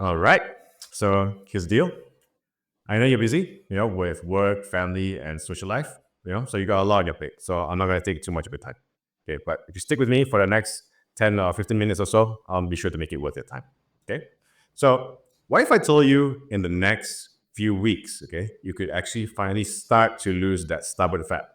All right. So here's the deal. I know you're busy, with work, family, and social life, so you got a lot on your plate. So I'm not going to take too much of your time. Okay. But if you stick with me for the next 10 or 15 minutes or so, I'll be sure to make it worth your time. Okay. So what if I told you in the next few weeks, okay, you could actually finally start to lose that stubborn fat,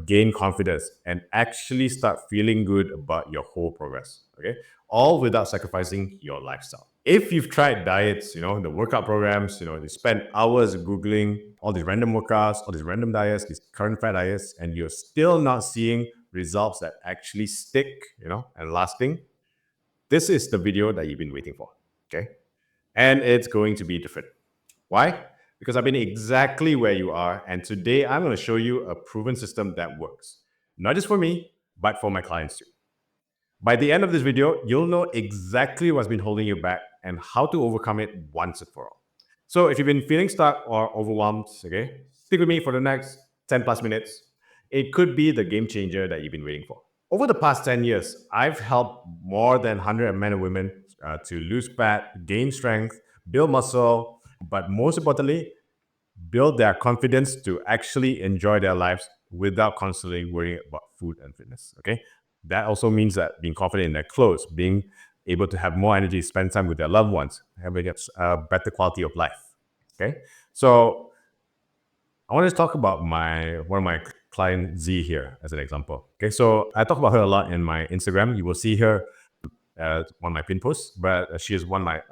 gain confidence and actually start feeling good about your whole progress. Okay. All without sacrificing your lifestyle. If you've tried diets, the workout programs, you spend hours Googling all these random workouts, all these random diets, these current fat diets, and you're still not seeing results that actually stick, and lasting, this is the video that you've been waiting for. Okay. And it's going to be different. Why? Because I've been exactly where you are. And today I'm going to show you a proven system that works, not just for me, but for my clients too. By the end of this video, you'll know exactly what's been holding you back and how to overcome it once and for all. So if you've been feeling stuck or overwhelmed, okay, stick with me for the next 10 plus minutes. It could be the game changer that you've been waiting for. Over the past 10 years, I've helped more than 100 men and women to lose fat, gain strength, build muscle, but most importantly, build their confidence to actually enjoy their lives without constantly worrying about food and fitness. Okay. That also means that being confident in their clothes, being able to have more energy, spend time with their loved ones, having a better quality of life. Okay. So I want to talk about one of my client Z here as an example. Okay. So I talk about her a lot in my Instagram. You will see her one of my pin posts, but she is one of my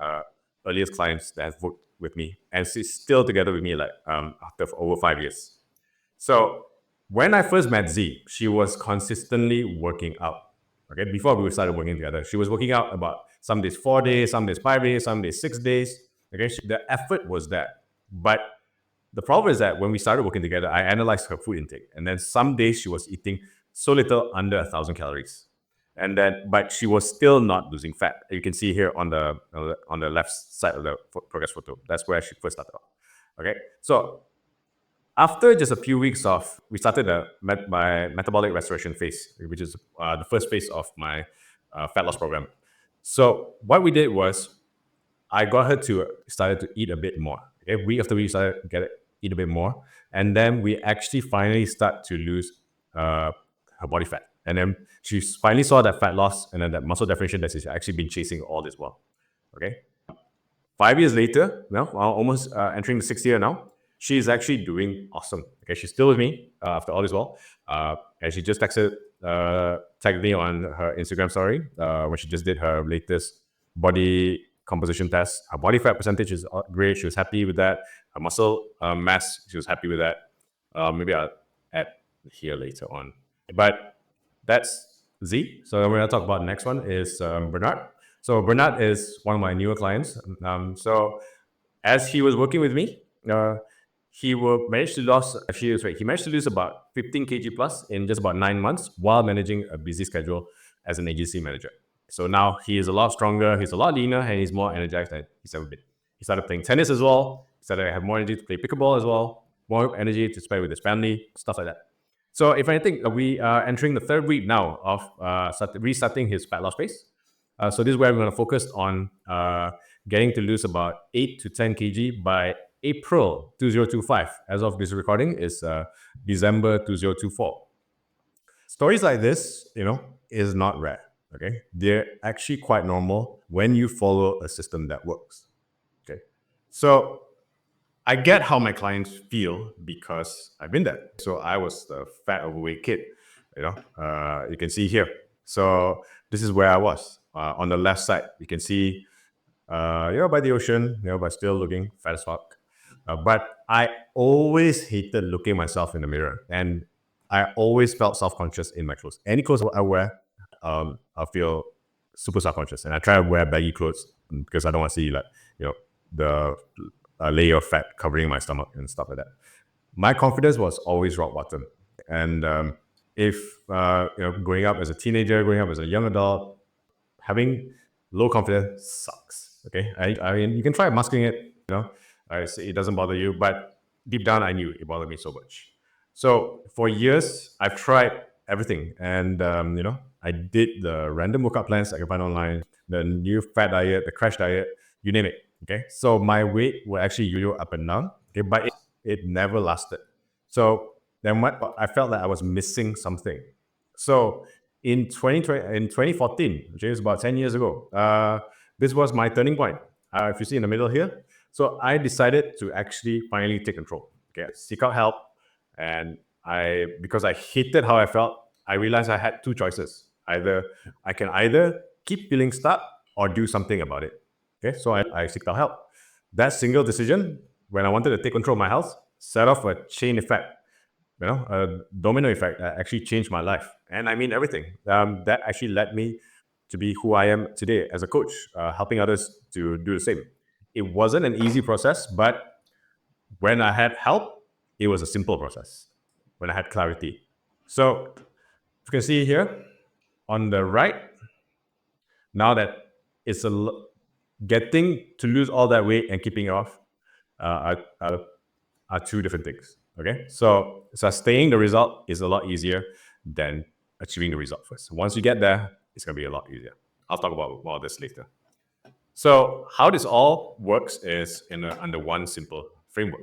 earliest clients that has worked with me, and she's still together with me like after over 5 years. So when I first met Z, she was consistently working out. Okay, before we started working together, she was working out about some days 4 days, some days 5 days, some days 6 days. Okay, the effort was there, but the problem is that when we started working together, I analyzed her food intake, and then some days she was eating so little, under 1,000 calories, and then but she was still not losing fat. You can see here on the left side of the progress photo. That's where she first started off. Okay, so after just a few weeks of, we started my metabolic restoration phase, which is the first phase of my fat loss program. So what we did was I got her to started to eat a bit more. Okay? Week after week, started to eat a bit more, and then we actually finally start to lose uh, her body fat. And then she finally saw that fat loss and then that muscle definition that she's actually been chasing all this while. Okay, 5 years later, now almost entering the sixth year now, she's actually doing awesome. Okay, she's still with me after all this while, and she just tagged me on her Instagram story when she just did her latest body composition test. Her body fat percentage is great. She was happy with that. Her muscle mass, she was happy with that. Maybe I'll add here later on. But that's Z. So we're going to talk about the next one is Bernard. So Bernard is one of my newer clients. So as he was working with me, he will manage to lose. Actually, right. He managed to lose about 15 kg plus in just about 9 months while managing a busy schedule as an agency manager. So now he is a lot stronger. He's a lot leaner, and he's more energized than he's ever been. He started playing tennis as well. He started to have more energy to play pickleball as well, more energy to spend with his family, stuff like that. So if anything, we are entering the third week now of restarting his fat loss phase. So this is where we're going to focus on getting to lose about 8 to 10 kg by April 2025. As of this recording is December 2024. Stories like this, is not rare. Okay, they're actually quite normal when you follow a system that works. Okay, so I get how my clients feel because I've been there. So I was the fat, overweight kid. You can see here. So this is where I was. On the left side, you can see, by the ocean, but still looking fat as fuck. But I always hated looking myself in the mirror, and I always felt self-conscious in my clothes. Any clothes I wear, I feel super self-conscious, and I try to wear baggy clothes because I don't want to see the layer of fat covering my stomach and stuff like that. My confidence was always rock bottom, and if growing up as a teenager, growing up as a young adult, having low confidence sucks. Okay, I mean, you can try masking it. I say it doesn't bother you, but deep down, I knew it bothered me so much. So for years, I've tried everything, and I did the random workout plans I can find online, the new fat diet, the crash diet, you name it. Okay, so my weight will actually yo-yo up and down. Okay, but it never lasted. So then what I felt that I was missing something. So in 2020, in 2014, which is about 10 years ago, this was my turning point. If you see in the middle here, so I decided to actually finally take control. Okay, seek out help, and because I hated how I felt, I realized I had two choices. I can either keep feeling stuck or do something about it. Okay, so I seek out help. That single decision, when I wanted to take control of my health, set off a chain effect, a domino effect that actually changed my life. And I mean everything. That actually led me to be who I am today as a coach, helping others to do the same. It wasn't an easy process, but when I had help, it was a simple process. When I had clarity. So you can see here on the right, now that it's getting to lose all that weight and keeping it off are two different things. Okay, so sustaining the result is a lot easier than achieving the result first. Once you get there, it's gonna be a lot easier. I'll talk about more of this later. So how this all works is under one simple framework.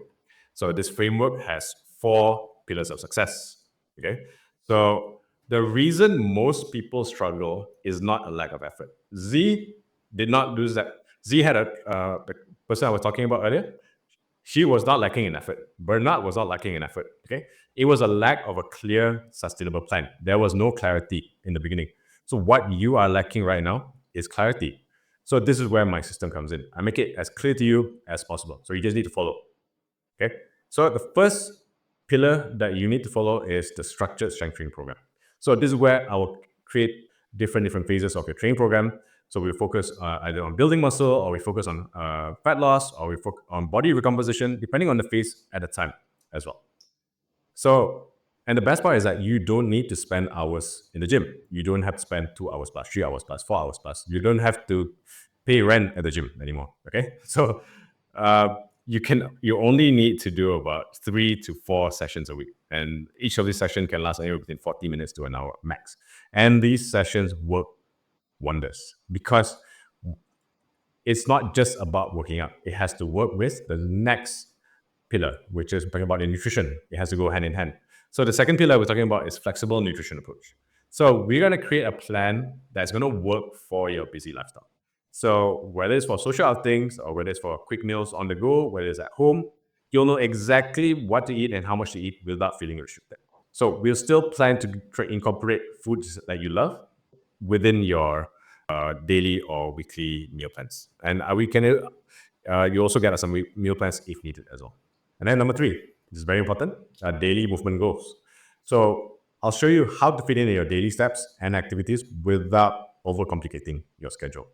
So this framework has 4 pillars of success. Okay, so the reason most people struggle is not a lack of effort. Z did not lose that. Z had the person I was talking about earlier. She was not lacking in effort. Bernard was not lacking in effort. Okay, it was a lack of a clear, sustainable plan. There was no clarity in the beginning. So what you are lacking right now is clarity. So this is where my system comes in. I make it as clear to you as possible. So you just need to follow. Okay. So the first pillar that you need to follow is the structured strength training program. So this is where I will create different phases of your training program. So we focus either on building muscle, or we focus on fat loss, or we focus on body recomposition, depending on the phase at the time as well. So, and the best part is that you don't need to spend hours in the gym. You don't have to spend 2 hours plus, 3 hours plus, 4 hours plus. You don't have to pay rent at the gym anymore. Okay, so you only need to do about 3 to 4 sessions a week, and each of these sessions can last anywhere between 40 minutes to an hour max. And these sessions work wonders because it's not just about working out. It has to work with the next pillar, which is talking about the nutrition. It has to go hand in hand. So the second pillar we're talking about is flexible nutrition approach. So we're going to create a plan that's going to work for your busy lifestyle. So whether it's for social outings, or whether it's for quick meals on the go, whether it's at home, you'll know exactly what to eat and how much to eat without feeling restricted. So we'll still plan to incorporate foods that you love within your daily or weekly meal plans. And you also get some meal plans if needed as well. And then number 3, this is very important, daily movement goals. So I'll show you how to fit in your daily steps and activities without overcomplicating your schedule.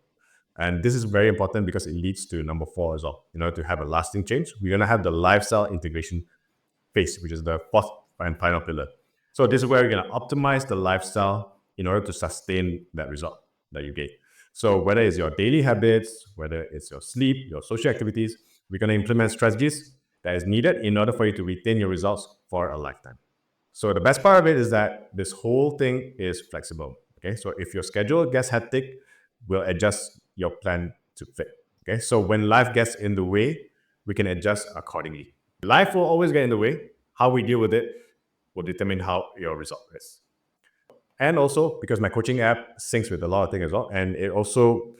And this is very important because it leads to number 4 as well. In order to have a lasting change, we're going to have the lifestyle integration phase, which is the 4th and final pillar. So this is where we're going to optimize the lifestyle in order to sustain that result that you get. So whether it's your daily habits, whether it's your sleep, your social activities, we're going to implement strategies that is needed in order for you to retain your results for a lifetime. So the best part of it is that this whole thing is flexible. Okay, so if your schedule gets hectic, we'll adjust your plan to fit. Okay, so when life gets in the way, we can adjust accordingly. Life will always get in the way. How we deal with it will determine how your result is. And also because my coaching app syncs with a lot of things as well, and it also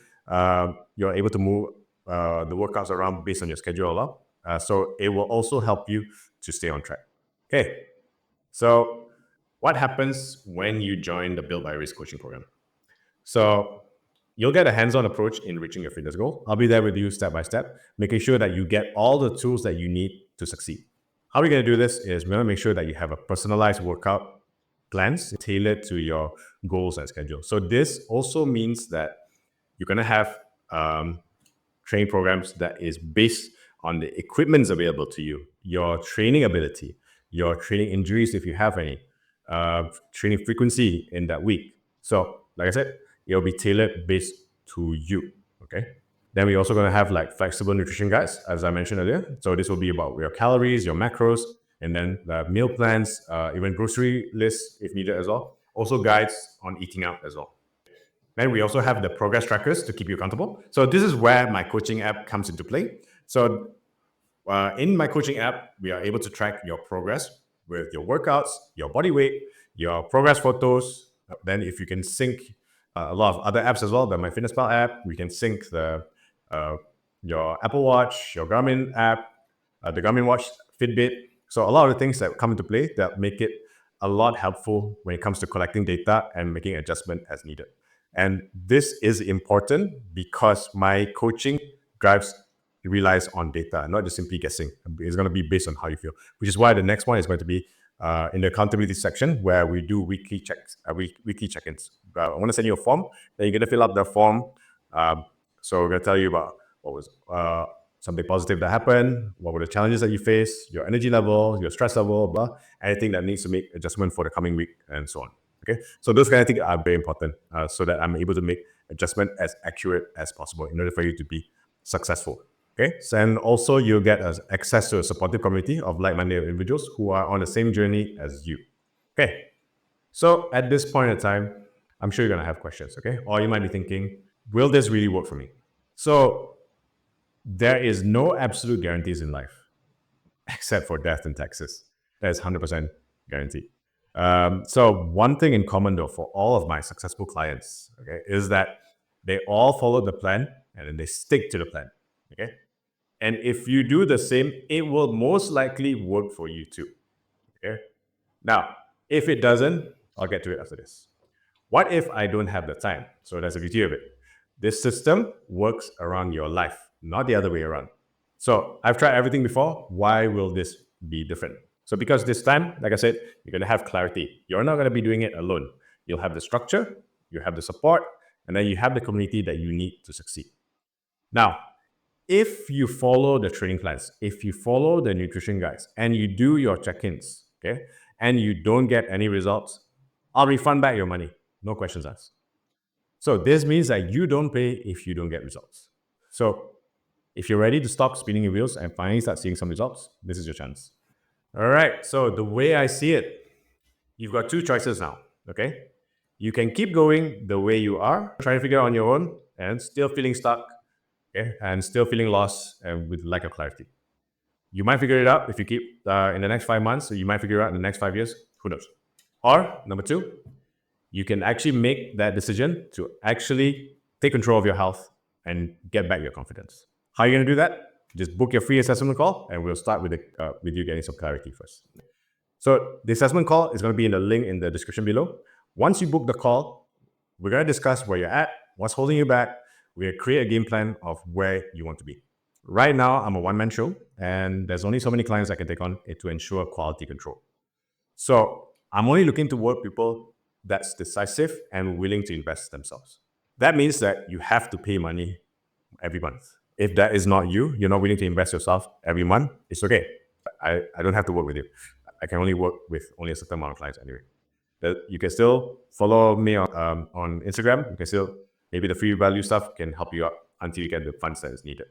you're able to move the workouts around based on your schedule a lot. So it will also help you to stay on track. Okay, so what happens when you join the Built by Risk coaching program? So you'll get a hands-on approach in reaching your fitness goal. I'll be there with you step by step, making sure that you get all the tools that you need to succeed. How we're going to do this is we're going to make sure that you have a personalized workout plans tailored to your goals and schedule. So this also means that you're going to have training programs that is based on the equipments available to you, your training ability, your training injuries if you have any, training frequency in that week. So like I said, it'll be tailored based to you. Okay. Then we're also going to have like flexible nutrition guides, as I mentioned earlier. So this will be about your calories, your macros, and then the meal plans, even grocery lists if needed as well. Also guides on eating out as well. Then we also have the progress trackers to keep you accountable. So this is where my coaching app comes into play. So in my coaching app, we are able to track your progress with your workouts, your body weight, your progress photos. Then if you can sync a lot of other apps as well, the MyFitnessPal app, we can sync your Apple Watch, your Garmin app, the Garmin Watch, Fitbit. So a lot of the things that come into play that make it a lot helpful when it comes to collecting data and making adjustment as needed. And this is important because my coaching relies on data, not just simply guessing. It's going to be based on how you feel, which is why the next one is going to be in the accountability section where we do weekly checks, weekly check-ins. I want to send you a form. Then you're going to fill out the form. So we're going to tell you about what was something positive that happened, what were the challenges that you faced, your energy level, your stress level, blah, anything that needs to make adjustment for the coming week, and so on. Okay, so those kind of things are very important so that I'm able to make adjustment as accurate as possible in order for you to be successful. Okay, so, and also you'll get access to a supportive community of like-minded individuals who are on the same journey as you. Okay, so at this point in time, I'm sure you're gonna have questions, okay? Or you might be thinking, will this really work for me? So there is no absolute guarantees in life, except for death and taxes. That is 100% guaranteed. So one thing in common though for all of my successful clients, okay, is that they all follow the plan and then they stick to the plan, okay? And if you do the same, it will most likely work for you too, okay? Now, if it doesn't, I'll get to it after this. What if I don't have the time? So that's the beauty of it. This system works around your life, not the other way around. So I've tried everything before. Why will this be different? So because this time, like I said, you're going to have clarity. You're not going to be doing it alone. You'll have the structure, you have the support, and then you have the community that you need to succeed. Now, if you follow the training plans, if you follow the nutrition guides, and you do your check-ins, okay, and you don't get any results, I'll refund back your money. No questions asked. So this means that you don't pay if you don't get results. So if you're ready to stop spinning your wheels and finally start seeing some results, this is your chance. All right, so the way I see it, you've got two choices now, okay? You can keep going the way you are, trying to figure out on your own, and still feeling stuck, okay? And still feeling lost and with lack of clarity. You might figure it out if you keep in the next 5 months, or you might figure it out in the next 5 years, who knows? Or number two, you can actually make that decision to actually take control of your health and get back your confidence. How are you going to do that? Just book your free assessment call, and we'll start with you getting some clarity first. So the assessment call is going to be in the link in the description below. Once you book the call, we're going to discuss where you're at, what's holding you back. We'll create a game plan of where you want to be. Right now, I'm a one-man show, and there's only so many clients I can take on to ensure quality control. So I'm only looking to work with people that's decisive and willing to invest themselves. That means that you have to pay money every month. If that is not you, you're not willing to invest yourself every month, it's okay. I don't have to work with you. I can only work with only a certain amount of clients anyway. You can still follow me on Instagram. You can still, maybe the free value stuff can help you out until you get the funds that is needed.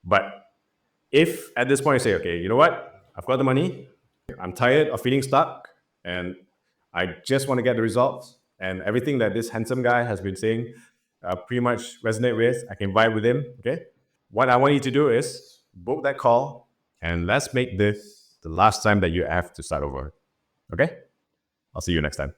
But if at this point you say, okay, you know what? I've got the money. I'm tired of feeling stuck and I just want to get the results, and everything that this handsome guy has been saying pretty much resonate with, I can vibe with him, okay? What I want you to do is book that call and let's make this the last time that you have to start over, okay? I'll see you next time.